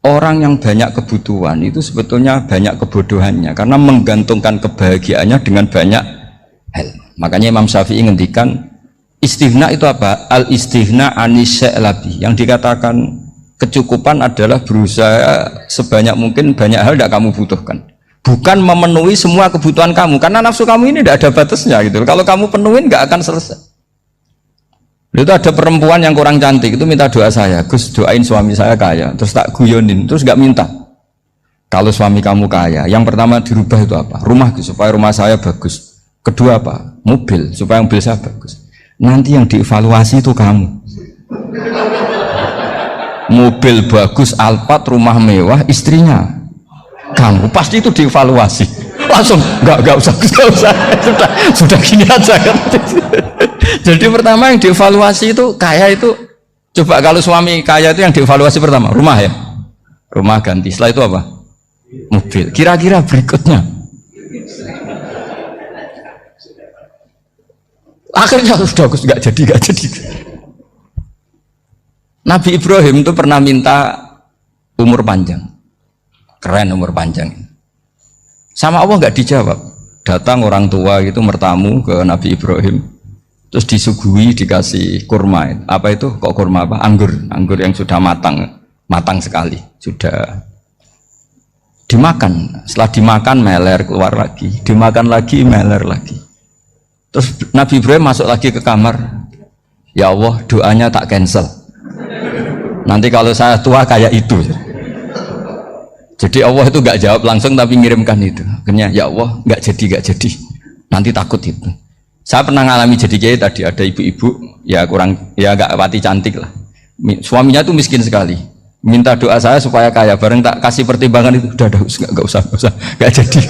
orang yang banyak kebutuhan itu sebetulnya banyak kebodohannya karena menggantungkan kebahagiaannya dengan banyak hal. Makanya Imam Syafi'i ngendikan istighna itu apa? Al istighna anis sya'labi. Yang dikatakan kecukupan adalah berusaha sebanyak mungkin banyak hal tidak kamu butuhkan. Bukan memenuhi semua kebutuhan kamu karena nafsu kamu ini tidak ada batasnya gitu. Kalau kamu penuhin nggak akan selesai. Itu ada perempuan yang kurang cantik itu minta doa saya, Gus doain suami saya kaya, terus tak guyonin, terus nggak minta. Kalau suami kamu kaya, yang pertama dirubah itu apa? Rumah supaya rumah saya bagus. Kedua apa? Mobil supaya mobil saya bagus. Nanti yang dievaluasi itu kamu. Mobil bagus, Alphard, rumah mewah, istrinya kamu. Pasti itu dievaluasi. Langsung nggak usah sudah gini aja kan. Jadi pertama yang dievaluasi itu kaya itu, coba kalau suami kaya itu yang dievaluasi pertama rumah ya, rumah ganti. Setelah itu apa? Mobil. Kira-kira berikutnya akhirnya sudah nggak jadi. Nabi Ibrahim itu pernah minta umur panjang, keren umur panjang. Sama Allah nggak dijawab. Datang orang tua itu mertamu ke Nabi Ibrahim. Terus disuguhi dikasih kurma. Apa itu? Kok kurma apa? Anggur yang sudah matang sekali. Sudah dimakan. Setelah dimakan meler keluar lagi. Dimakan lagi meler lagi. Terus Nabi Ibrahim masuk lagi ke kamar. Ya Allah, doanya tak cancel. Nanti kalau saya tua kayak itu. Jadi Allah itu nggak jawab langsung tapi ngirimkan itu. Akhirnya ya Allah nggak jadi. Nanti takut itu. Saya pernah ngalami jadi kiai tadi, ada ibu-ibu ya kurang ya nggak pati cantik lah. Suaminya tuh miskin sekali. Minta doa saya supaya kaya. Bareng tak kasih pertimbangan itu udah nggak usah nggak jadi.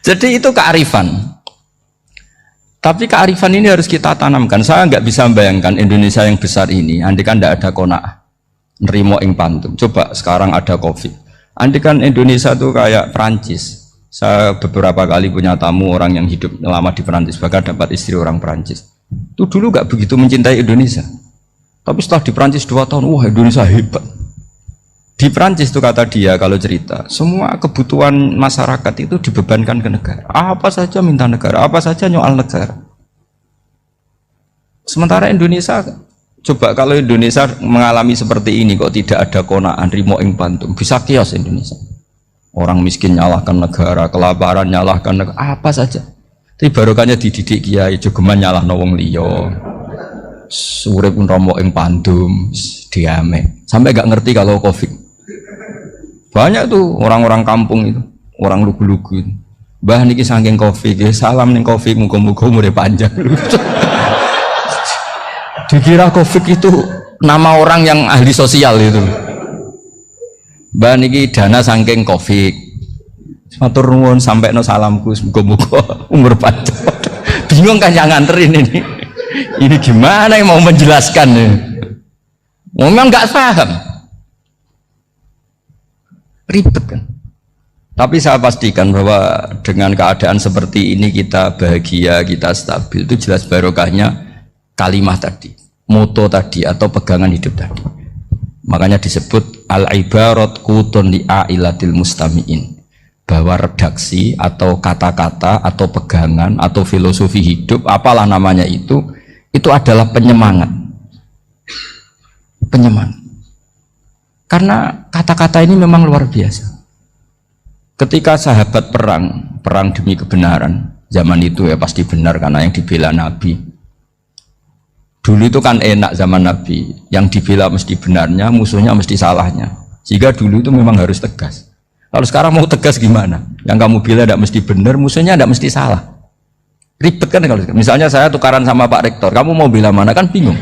Jadi itu kearifan. Tapi kearifan ini harus kita tanamkan. Saya nggak bisa membayangkan Indonesia yang besar ini. Andai kan tidak ada qanaah, nerimo ing pantum. Coba sekarang ada COVID. Andai kan Indonesia tuh kayak Perancis. Saya beberapa kali punya tamu orang yang hidup lama di Perancis, bahkan dapat istri orang Perancis. Itu dulu nggak begitu mencintai Indonesia. Tapi setelah di Perancis 2 tahun, wah Indonesia hebat. Di Perancis itu kata dia kalau cerita, semua kebutuhan masyarakat itu dibebankan ke negara. Apa saja minta negara, apa saja nyoal negara. Sementara Indonesia, coba kalau Indonesia mengalami seperti ini kok tidak ada qanaah rimo ing pantum, bisa kios Indonesia. Orang miskin nyalahkan negara, kelaparan nyalahkan negara, apa saja. Tapi barokahnya dididik kiai, jogeman nyalahno wong liya. Urip romo ing pandum, diame. Sampai gak ngerti kalau Covid. Banyak tuh orang-orang kampung itu, orang lugu-lugu itu. Mbah niki saking Covid, salam ning Covid, muga-muga umure panjang. Dikira Covid itu nama orang yang ahli sosial itu. Mbak niki dana saking Covid. Matur nuwun sampai no salamku muga-muga umur panjang. Bingung kan yang nganterin ini. Ini gimana yang mau menjelaskan nih? Memang nggak paham. Ribet kan. Tapi saya pastikan bahwa dengan keadaan seperti ini kita bahagia, kita stabil, itu jelas barokahnya kalimat tadi, moto tadi atau pegangan hidup tadi. Makanya disebut al-ibarat qutun li'ailatil mustami'in, bahwa redaksi atau kata-kata atau pegangan atau filosofi hidup apalah namanya itu adalah penyemangat. Karena kata-kata ini memang luar biasa. Ketika sahabat perang demi kebenaran, zaman itu ya pasti benar karena yang dibela Nabi. Dulu itu kan enak zaman Nabi, yang dibela mesti benarnya, musuhnya mesti salahnya. Sehingga dulu itu memang harus tegas. Kalau sekarang mau tegas gimana? Yang kamu bela tidak mesti benar, musuhnya tidak mesti salah. Ribet kan kalau misalnya saya tukaran sama Pak Rektor, kamu mau bela mana kan bingung.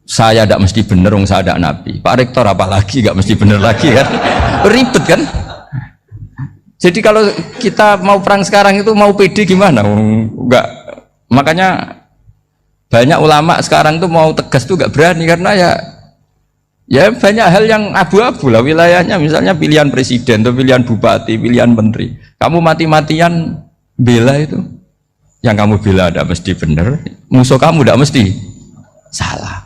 Saya tidak mesti benar, saya tidak Nabi. Pak Rektor apalagi nggak mesti benar lagi kan? Ribet kan? Jadi kalau kita mau perang sekarang itu mau pede gimana? Enggak. Makanya banyak ulama sekarang tuh mau tegas tuh gak berani karena ya banyak hal yang abu-abu lah wilayahnya, misalnya pilihan presiden atau pilihan bupati, pilihan menteri. Kamu mati-matian bela itu, yang kamu bela tidak mesti benar, musuh kamu tidak mesti salah.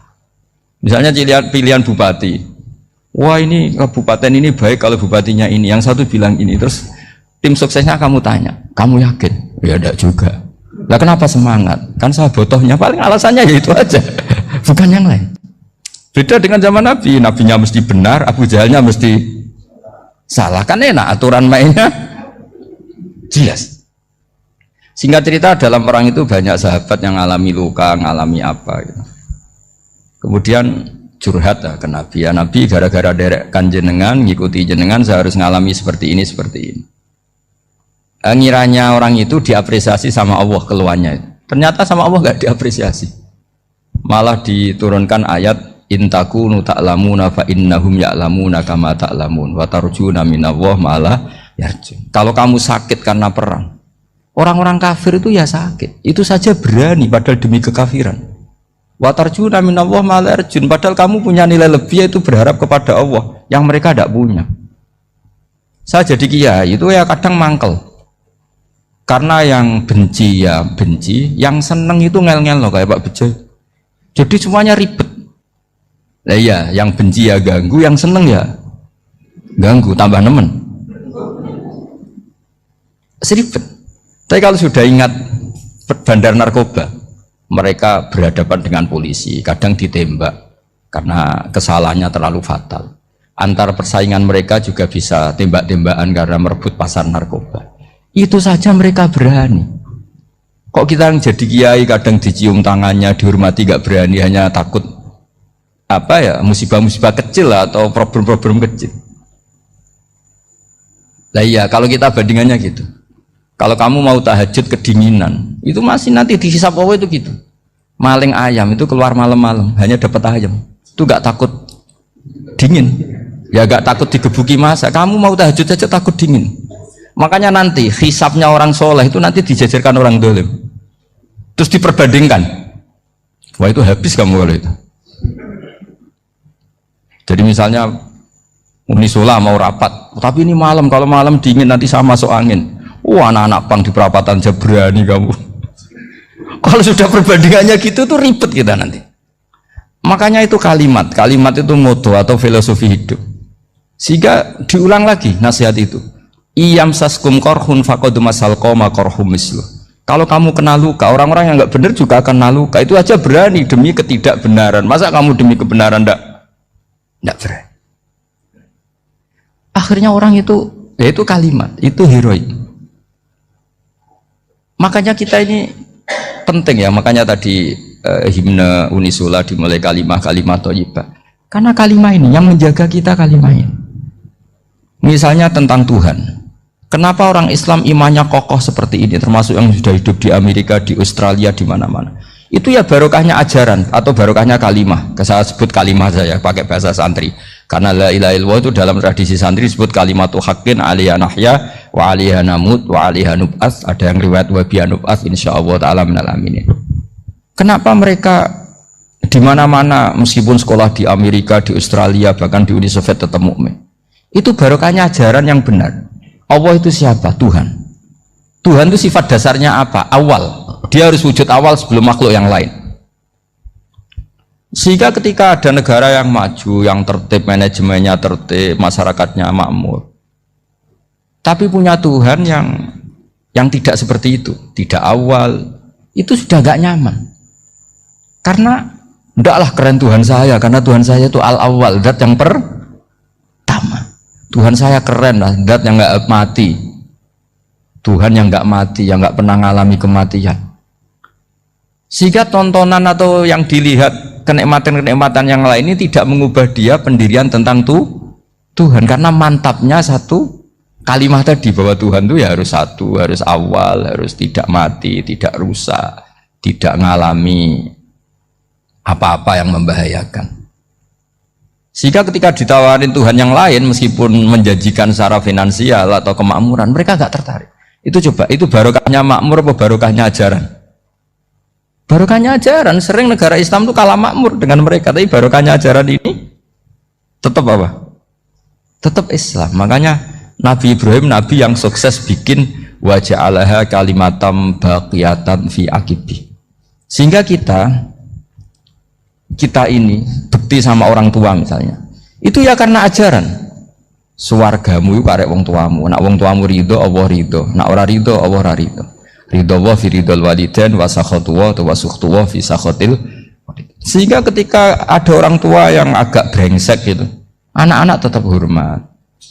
Misalnya pilihan bupati, Wah ini kabupaten ini baik kalau bupatinya ini, yang satu bilang ini, terus tim suksesnya kamu tanya, kamu yakin? Ya enggak juga. Lah kenapa semangat? Kan saya botohnya, paling alasannya ya itu aja, bukan yang lain. Beda dengan zaman Nabi, Nabinya mesti benar, Abu Jahalnya mesti salah, kan enak aturan mainnya jelas. Singkat cerita dalam perang itu banyak sahabat yang alami luka, ngalami apa gitu. Kemudian curhat ke Nabi, ya Nabi gara-gara derekkan jenengan, ngikuti jenengan saya harus ngalami seperti ini, seperti ini. Ngiranya orang itu diapresiasi sama Allah keluarnya, ternyata sama Allah gak diapresiasi, malah diturunkan ayat intakunu ta'lamuna fa innahum ya'lamuna kama ta'lamun wa tarjuna minallah malah yarjun. Kalau kamu sakit karena perang, orang-orang kafir itu ya sakit, itu saja berani padahal demi kekafiran. Wa tarjuna minallah malah yarjun, padahal kamu punya nilai lebih, yaitu berharap kepada Allah yang mereka tidak punya. Saya jadi kiai itu ya kadang mangkel, karena yang benci ya benci, yang seneng itu ngel-ngel loh kayak Pak Bejo. Jadi semuanya ribet. Nah iya, yang benci ya ganggu, yang seneng ya ganggu, tambah nemen. Seribet. Tapi kalau sudah ingat bandar narkoba, mereka berhadapan dengan polisi, kadang ditembak karena kesalahannya terlalu fatal. Antar persaingan mereka juga bisa tembak-tembakan karena merebut pasar narkoba. Itu saja mereka berani. Kok kita yang jadi kiai kadang dicium tangannya, dihormati gak berani, hanya takut apa ya, musibah-musibah kecil lah, atau problem-problem kecil. Lah iya, kalau kita bandingannya gitu. Kalau kamu mau tahajud kedinginan, itu masih nanti dihisap Allah itu gitu. Maling ayam itu keluar malam-malam, hanya dapat ayam. Itu gak takut dingin. Ya gak takut digebuki masa. Kamu mau tahajud saja takut dingin. Makanya nanti hisapnya orang soleh itu nanti dijajarkan orang dolim, terus diperbandingkan. Wah itu habis kamu kalau itu. Jadi misalnya Unisula mau rapat, tapi ini malam, kalau malam dingin nanti sama masuk angin. Wah anak-anak pang di perapatan aja berani kamu. Kalau sudah perbandingannya gitu tuh ribet kita nanti. Makanya itu kalimat itu moto atau filosofi hidup. Sehingga diulang lagi nasihat itu. Iyam saskum korhun fakodu masal koma korhum mislu. Kalau kamu kena luka, orang-orang yang nggak benar juga akan kena luka. Itu aja berani demi ketidakbenaran. Masa kamu demi kebenaran nggak berani? Akhirnya orang itu, ya itu kalimat, itu heroik. Makanya kita ini penting ya. Makanya tadi himne Unisula dimulai kalimat thayyibah. Karena kalimat ini yang menjaga kita, kalimat ini. Misalnya tentang Tuhan. Kenapa orang Islam imannya kokoh seperti ini, termasuk yang sudah hidup di Amerika, di Australia, di mana-mana? Itu ya barokahnya ajaran atau barokahnya kalimah. Saya sebut kalimah saya pakai bahasa santri. Karena la ilaha illallah itu dalam tradisi santri disebut kalimatu haqqin alaiha nahya wa alaiha namut wa alaiha nub'ats. Ada yang riwayat wa biha nub'ats insyaallah taala minal aminin. Kenapa mereka di mana-mana meskipun sekolah di Amerika, di Australia, bahkan di Uni Soviet tetap mukmin? Itu barokahnya ajaran yang benar. Allah itu siapa? Tuhan. Tuhan itu sifat dasarnya apa? Awal. Dia harus wujud awal sebelum makhluk yang lain. Sehingga ketika ada negara yang maju, yang tertib, manajemennya tertib, masyarakatnya makmur, tapi punya Tuhan yang tidak seperti itu, tidak awal, itu sudah gak nyaman. Karena ndaklah keren Tuhan saya, karena Tuhan saya itu al-awwal, zat yang pertama. Tuhan saya keren lah, zat yang nggak mati, Tuhan yang nggak mati, yang nggak pernah mengalami kematian. Sehingga tontonan atau yang dilihat kenikmatan-kenikmatan yang lain ini tidak mengubah dia pendirian tentang Tuhan, karena mantapnya satu kalimat tadi bahwa Tuhan itu ya harus satu, harus awal, harus tidak mati, tidak rusak, tidak mengalami apa-apa yang membahayakan. Sehingga ketika ditawarin Tuhan yang lain, meskipun menjanjikan secara finansial atau kemakmuran, mereka gak tertarik. Itu coba, itu barokahnya makmur apa barokahnya ajaran? Barokahnya ajaran. Sering negara Islam itu kalah makmur dengan mereka, tapi barokahnya ajaran ini tetap apa? Tetap Islam. Makanya Nabi Ibrahim, Nabi yang sukses bikin wa ja'alaha kalimatam baqiyatan fi aqibi. Sehingga kita ini bekti sama orang tua misalnya, Itu ya karena ajaran. Suwargamu itu karek wong tuamu. Nak wong tuamu ridho, Allah ridho. Nak ora ridho, Allah ora ridho. Ridho wa fi ridhol walidain wa sakhatu wa sukhtu wa fi sakhatil. Sehingga ketika ada orang tua yang agak brengsek gitu, anak-anak tetap hormat.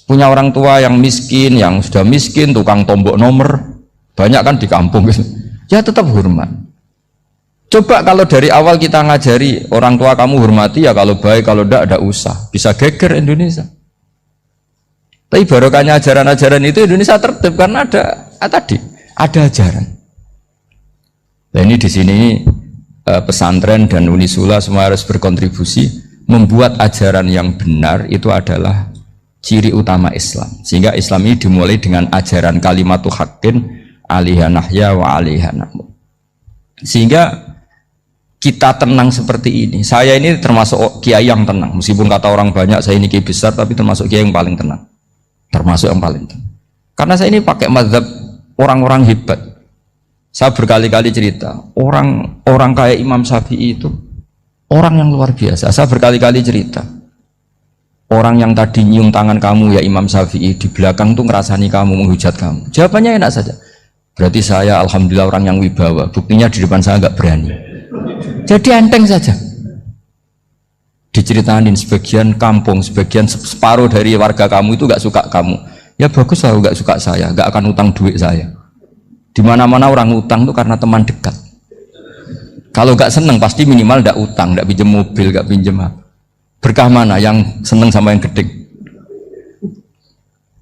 Punya orang tua yang miskin, yang sudah miskin, tukang tombok nomor, banyak kan di kampung gitu. Ya tetap hormat. Coba kalau dari awal kita ngajari orang tua kamu hormati ya, kalau baik, kalau tidak usah. Bisa geger Indonesia. Tapi barokahnya ajaran-ajaran itu Indonesia tertib karena ada ajaran. Nah ini di sini pesantren dan Unisula semua harus berkontribusi membuat ajaran yang benar itu adalah ciri utama Islam. Sehingga Islam ini dimulai dengan ajaran kalimatu haqqin alaiha nahya wa alaiha namut. Sehingga kita tenang seperti ini. Saya ini termasuk kiai yang tenang. Meskipun kata orang banyak saya ini kiai besar, tapi termasuk kiai yang paling tenang. Termasuk yang paling tenang. Karena saya ini pakai mazhab orang-orang hebat. Saya berkali-kali cerita, orang kayak Imam Syafi'i itu orang yang luar biasa. Saya berkali-kali cerita, orang yang tadi nyium tangan kamu ya Imam Syafi'i, di belakang tuh ngerasani kamu, menghujat kamu. Jawabannya enak saja. Berarti saya alhamdulillah orang yang wibawa. Buktinya di depan saya nggak berani. Jadi enteng saja. Diceritain sebagian kampung, sebagian separuh dari warga kamu itu nggak suka kamu. Ya bagus lah, nggak suka saya, nggak akan utang duit saya. Di mana-mana orang utang tuh karena teman dekat. Kalau nggak seneng pasti minimal nggak utang, nggak pinjam mobil, nggak pinjam apa. Berkah mana yang seneng sama yang gede?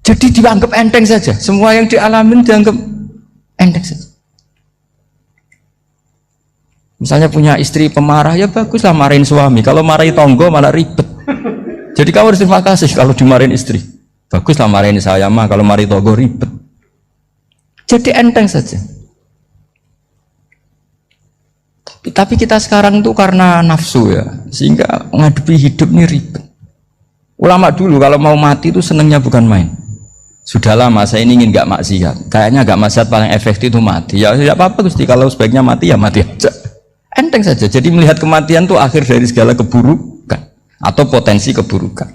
Jadi dianggap enteng saja. Semua yang dialamin dianggap enteng saja. Misalnya punya istri pemarah, ya baguslah marahin suami. Kalau marahin tonggo malah ribet. Jadi kamu harus terima kasih kalau dimarahin istri. Baguslah marahin saya mah, kalau marahin tonggo ribet. Jadi enteng saja. Tapi kita sekarang tuh karena nafsu ya, sehingga menghadapi hidup ini ribet. Ulama dulu kalau mau mati itu senengnya bukan main. Sudah lama saya ini ingin gak maksiat. Kayaknya gak maksiat paling efektif itu mati. Ya tidak apa-apa Gusti, kalau sebaiknya mati ya mati aja. Enteng saja. Jadi melihat kematian itu akhir dari segala keburukan atau potensi keburukan.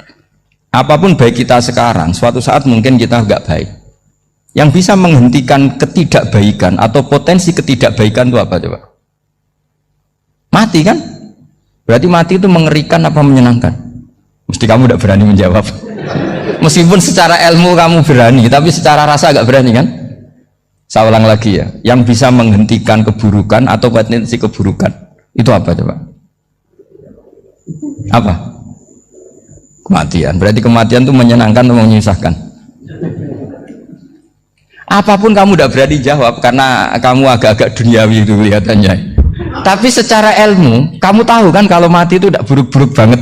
Apapun baik kita sekarang, suatu saat mungkin kita nggak baik. Yang bisa menghentikan ketidakbaikan atau potensi ketidakbaikan itu apa coba? Mati kan? Berarti mati itu mengerikan apa menyenangkan? Mesti kamu tidak berani menjawab. Meskipun secara ilmu kamu berani, tapi secara rasa nggak berani kan? Saya ulang lagi ya, yang bisa menghentikan keburukan atau potensi keburukan itu apa coba? Apa? Kematian. Berarti kematian itu menyenangkan atau menyusahkan? Apapun kamu tidak berani jawab karena kamu agak-agak duniawi itu kelihatannya. Tapi secara ilmu, kamu tahu kan kalau mati itu tidak buruk-buruk banget.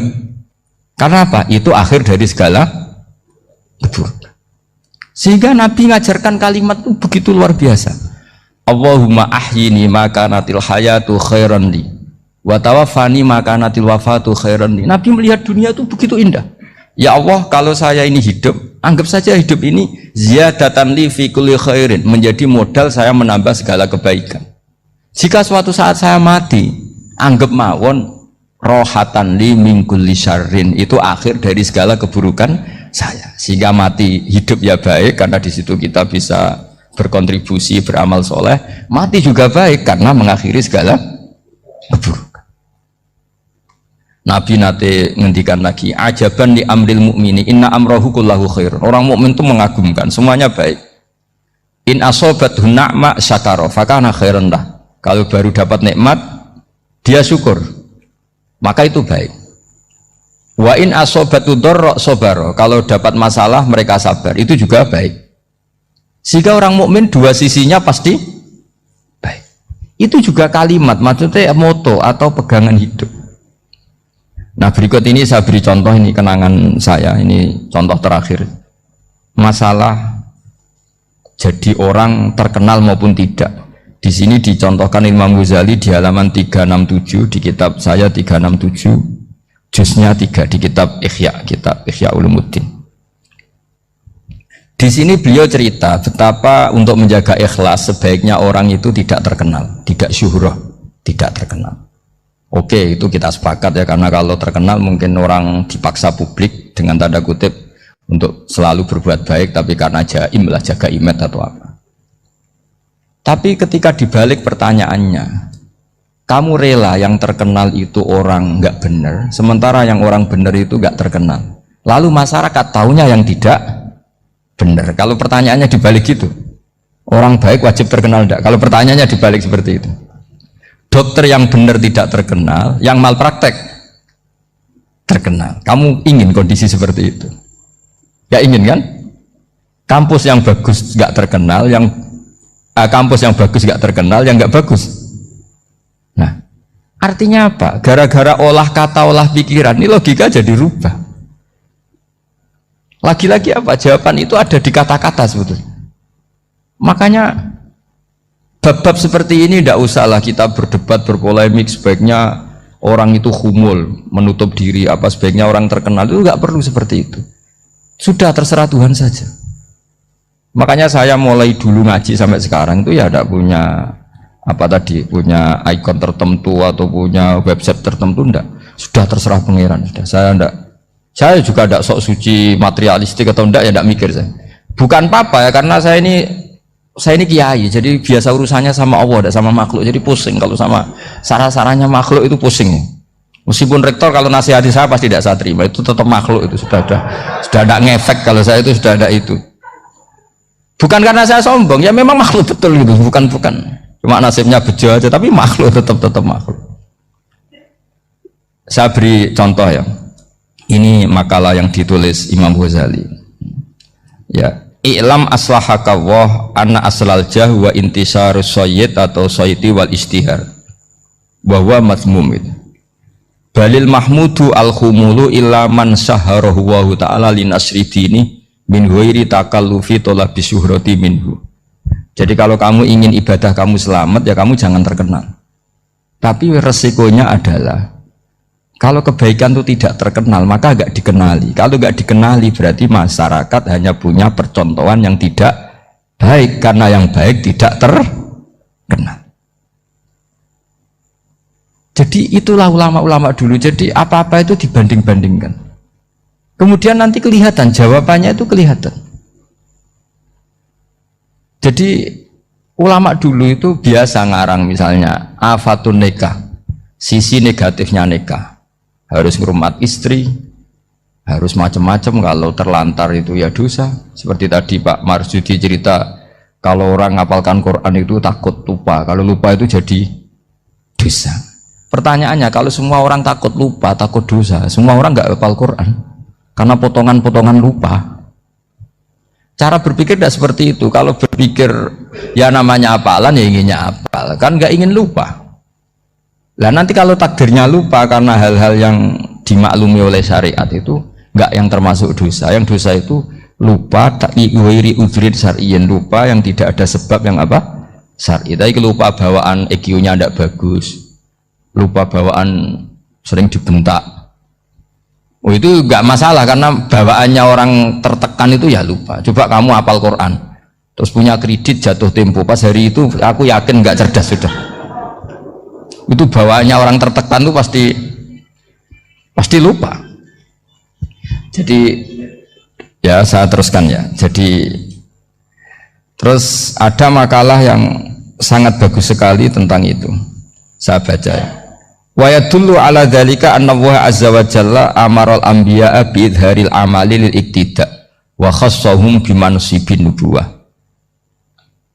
Karena apa? Itu akhir dari segala keburukan. Sehingga Nabi ngajarkan kalimat itu begitu luar biasa. Allahumma ahyini maka natil hayatu khairan li wa tawaffani maka natil wafatu khairan li. Nabi melihat dunia itu begitu indah. Ya Allah, kalau saya ini hidup, anggap saja hidup ini ziyadatan li fi kulli khairin, menjadi modal saya menambah segala kebaikan. Jika suatu saat saya mati, anggap mawon rohatan li min kulli syarrin, itu akhir dari segala keburukan saya, sehingga mati hidup ya baik karena di situ kita bisa berkontribusi beramal soleh. Mati juga baik karena mengakhiri segala keburukan. Nabi nate ngendikan lagi, ajaban li amril mu'mini inna amrohu kullahu khair. Orang mukmin itu mengagumkan, semuanya baik. In asobathu na'ma syakara fakana khairan lah. Kalau baru dapat nikmat dia syukur, maka itu baik. Wa in asobatu dharra sabara, kalau dapat masalah mereka sabar, itu juga baik. Sehingga orang mukmin dua sisinya pasti baik. Itu juga kalimat, maksudnya moto atau pegangan hidup. Nah berikut ini saya beri contoh, ini kenangan saya, ini contoh terakhir. Masalah jadi orang terkenal maupun tidak. Di sini dicontohkan Imam Ghazali di halaman 367 di kitab saya 367. Juznya 3 di kitab Ihya Ulumuddin. Di sini beliau cerita betapa untuk menjaga ikhlas sebaiknya orang itu tidak terkenal, tidak syuhrah, tidak terkenal. Oke, itu kita sepakat ya, karena kalau terkenal mungkin orang dipaksa publik, dengan tanda kutip untuk selalu berbuat baik, tapi karena jaim lah, jaga imet atau apa. Tapi ketika dibalik pertanyaannya, kamu rela yang terkenal itu orang nggak benar, sementara yang orang benar itu nggak terkenal. Lalu masyarakat taunya yang tidak benar. Kalau pertanyaannya dibalik gitu, orang baik wajib terkenal enggak? Kalau pertanyaannya dibalik seperti itu, dokter yang benar tidak terkenal, yang malpraktek terkenal. Kamu ingin kondisi seperti itu? Ya ingin kan? Kampus yang bagus nggak terkenal, kampus yang bagus nggak terkenal, yang nggak bagus. Nah, artinya apa? Gara-gara olah kata, olah pikiran, ini logika jadi rubah. Lagi-lagi apa? Jawaban itu ada di kata-kata sebetulnya. Makanya bab-bab seperti ini tidak usahlah kita berdebat, berpolemik. Sebaiknya orang itu humul, menutup diri, apa sebaiknya orang terkenal, itu nggak perlu seperti itu. Sudah terserah Tuhan saja. Makanya saya mulai dulu ngaji sampai sekarang itu ya tidak punya punya ikon tertentu atau punya website tertentu, enggak. Sudah terserah pangeran. Sudah. Saya juga tidak sok suci materialistik atau enggak, ya tidak mikir saya. Bukan apa-apa ya, karena saya ini kiai, jadi biasa urusannya sama Allah, tidak sama makhluk. Jadi pusing kalau sama sarah-sarahnya makhluk itu pusing. Meskipun rektor kalau nasihati saya pasti tidak saya terima, itu tetap makhluk, itu sudah ada ngefek kalau saya itu sudah ada itu. Bukan karena saya sombong, ya memang makhluk betul gitu, bukan. Cuma nasibnya bejo aja, tapi makhluk tetap makhluk. Saya beri contoh ya. Ini makalah yang ditulis Imam Ghazali. Ya, i'lam aslahakawah anna aslal jah wa intisarus sayyid atau sayyidi wal istihar. Bahwa mazmum itu. Balil mahmudu al-khumulu illa man saharahu wa ta'ala linasri dini min ghairi takallufi talabi syuhrati minhu. Jadi kalau kamu ingin ibadah kamu selamat, ya kamu jangan terkenal. Tapi resikonya adalah kalau kebaikan itu tidak terkenal, maka agak dikenali. Kalau agak dikenali berarti masyarakat hanya punya percontohan yang tidak baik, karena yang baik tidak terkenal. Jadi itulah ulama-ulama dulu. Jadi apa-apa itu dibanding-bandingkan. Kemudian nanti kelihatan, jawabannya itu kelihatan. Jadi ulama dulu itu biasa ngarang misalnya afatun nikah, sisi negatifnya nikah, harus ngurmat istri, harus macam-macam, kalau terlantar itu ya dosa. Seperti tadi Pak Marsudi cerita, kalau orang ngapalkan Quran itu takut lupa, kalau lupa itu jadi dosa. Pertanyaannya, kalau semua orang takut lupa, takut dosa, semua orang nggak hafal Quran karena potongan-potongan lupa. Cara berpikir tidak seperti itu. Kalau berpikir ya namanya hafalan, ya inginnya hafal, kan nggak ingin lupa. Lah nanti kalau takdirnya lupa karena hal-hal yang dimaklumi oleh syariat itu nggak yang termasuk dosa. Yang dosa itu lupa ta'wiri udhrin syar'iyyin, lupa yang tidak ada sebab yang apa? Syar'i. Tapi lupa bawaan EQ-nya tidak bagus, lupa bawaan sering dibentak. Oh itu nggak masalah karena bawaannya orang tertekan itu ya lupa. Coba kamu hafal Quran, terus punya kredit jatuh tempo, pas hari itu aku yakin nggak cerdas sudah. Itu bawaannya orang tertekan itu pasti lupa. Jadi ya saya teruskan ya. Jadi terus ada makalah yang sangat bagus sekali tentang itu. Saya baca ya. Wa yadullu ala dzalika anna Allah azza wa jalla amaral anbiya'a bi idharil amali lil iktida wa khassahum bi mansibin nubuwah.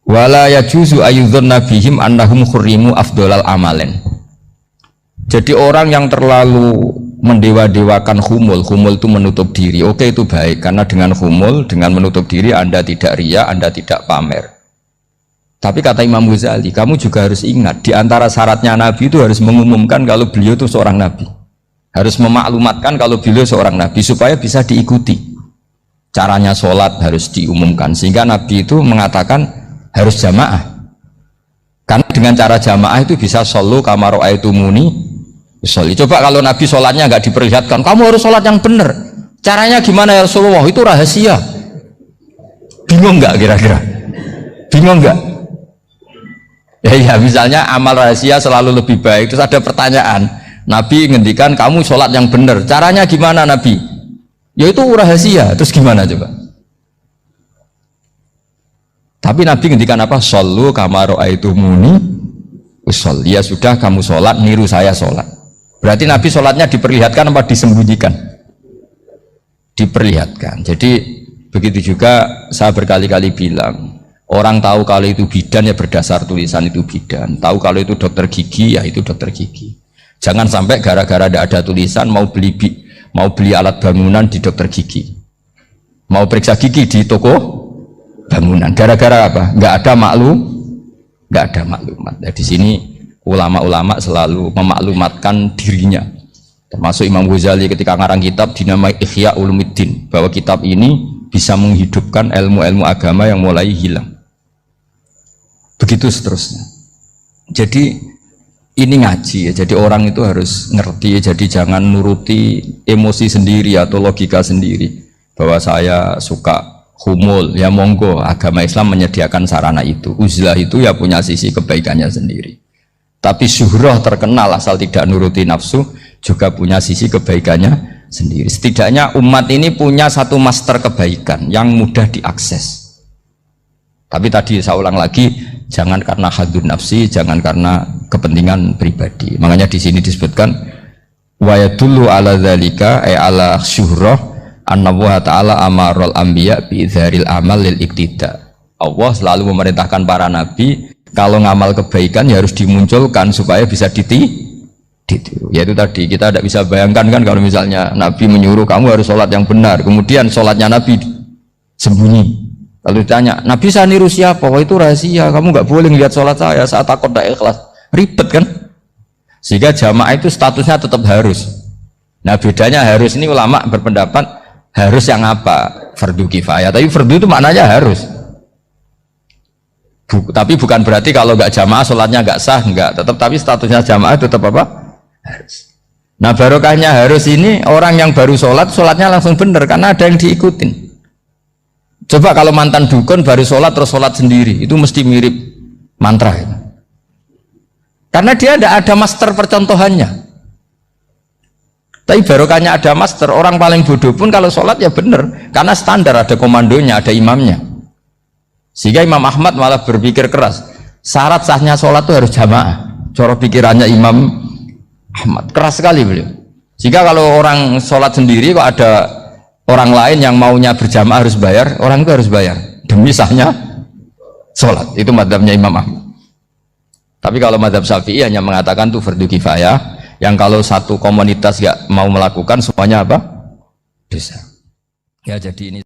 Wa la yajuzu ayyudhanna bihim annahum khurrimu afdhalal amalen. Jadi orang yang terlalu mendewa-dewakan khumul itu menutup diri. Oke, itu baik karena dengan khumul, dengan menutup diri Anda tidak riya, Anda tidak pamer. Tapi kata Imam Ghazali, kamu juga harus ingat, di antara syaratnya Nabi itu harus mengumumkan kalau beliau itu seorang Nabi, harus memaklumatkan kalau beliau seorang Nabi supaya bisa diikuti. Caranya sholat harus diumumkan, sehingga Nabi itu mengatakan harus jamaah, karena dengan cara jamaah itu bisa shollu kama ra'aitumuni sholli. Coba kalau Nabi sholatnya nggak diperlihatkan, kamu harus sholat yang benar, caranya gimana ya Rasulullah, itu rahasia. Bingung nggak kira-kira? Bingung nggak? Ya misalnya amal rahasia selalu lebih baik. Terus ada pertanyaan, Nabi ngendikan kamu sholat yang benar, caranya gimana Nabi? Ya itu rahasia. Terus gimana coba? Tapi Nabi ngendikan apa? Shollu kama ra'aitumuni ushol. Ya sudah, kamu sholat, niru saya sholat. Berarti Nabi sholatnya diperlihatkan apa disembunyikan? Diperlihatkan. Jadi begitu juga saya berkali-kali bilang, orang tahu kalau itu bidan ya berdasar tulisan itu bidan. Tahu kalau itu dokter gigi ya itu dokter gigi. Jangan sampai gara-gara tidak ada tulisan mau beli alat bangunan di dokter gigi, mau periksa gigi di toko bangunan. Gara-gara apa? Nggak ada maklumat. Nah, di sini ulama-ulama selalu memaklumatkan dirinya. Termasuk Imam Ghazali ketika ngarang kitab dinamai Ihya Ulumuddin, bahwa kitab ini bisa menghidupkan ilmu-ilmu agama yang mulai hilang. Begitu seterusnya. Jadi ini ngaji ya. Jadi orang itu harus ngerti ya. Jadi jangan nuruti emosi sendiri atau logika sendiri. Bahwa saya suka humul, ya monggo, agama Islam menyediakan sarana itu. Uzlah itu ya punya sisi kebaikannya sendiri. Tapi syuhrah terkenal asal tidak nuruti nafsu juga punya sisi kebaikannya sendiri. Setidaknya umat ini punya satu master kebaikan yang mudah diakses. Tapi tadi saya ulang lagi, jangan karena hadun nafsi, jangan karena kepentingan pribadi. Makanya di sini disebutkan wa yadullu ala dzalika ay ala syuhrah An-Nawaha ta'ala amarul anbiya bi'idharil amal lil iktida. Allah selalu memerintahkan para nabi kalau ngamal kebaikan ya harus dimunculkan supaya bisa ditiru. Yaitu tadi kita tidak bisa bayangkan kan kalau misalnya nabi menyuruh kamu harus sholat yang benar, kemudian sholatnya nabi sembunyi. Lalu ditanya, nabi saya niru siapa? Wah itu rahasia, kamu nggak boleh lihat sholat saya saat takut tidak ikhlas. Ribet kan? Sehingga jamaah itu statusnya tetap harus. Nah bedanya harus ini ulama berpendapat harus yang apa? Fardu kifayah. Tapi fardu itu maknanya harus. Tapi bukan berarti kalau nggak jamaah sholatnya nggak sah, nggak. Tapi statusnya jamaah tetap apa? Harus. Nah barokahnya harus ini orang yang baru sholatnya langsung benar karena ada yang diikutin. Coba kalau mantan dukun baru sholat terus sholat sendiri, itu mesti mirip mantra. Karena dia tidak ada master percontohannya. Tapi barokahnya ada master, orang paling bodoh pun kalau sholat ya benar, karena standar ada komandonya, ada imamnya. Sehingga Imam Ahmad malah berpikir keras, syarat sahnya sholat itu harus jamaah. Cara pikirannya Imam Ahmad keras sekali beliau. Sehingga kalau orang sholat sendiri kok ada orang lain yang maunya berjamaah harus bayar, orang itu harus bayar demi sahnya sholat. Itu madzhabnya Imam Ahmad. Tapi kalau madzhab Syafi'i hanya mengatakan itu fardu kifayah, yang kalau satu komunitas nggak mau melakukan semuanya apa? Dosa. Ya jadi ini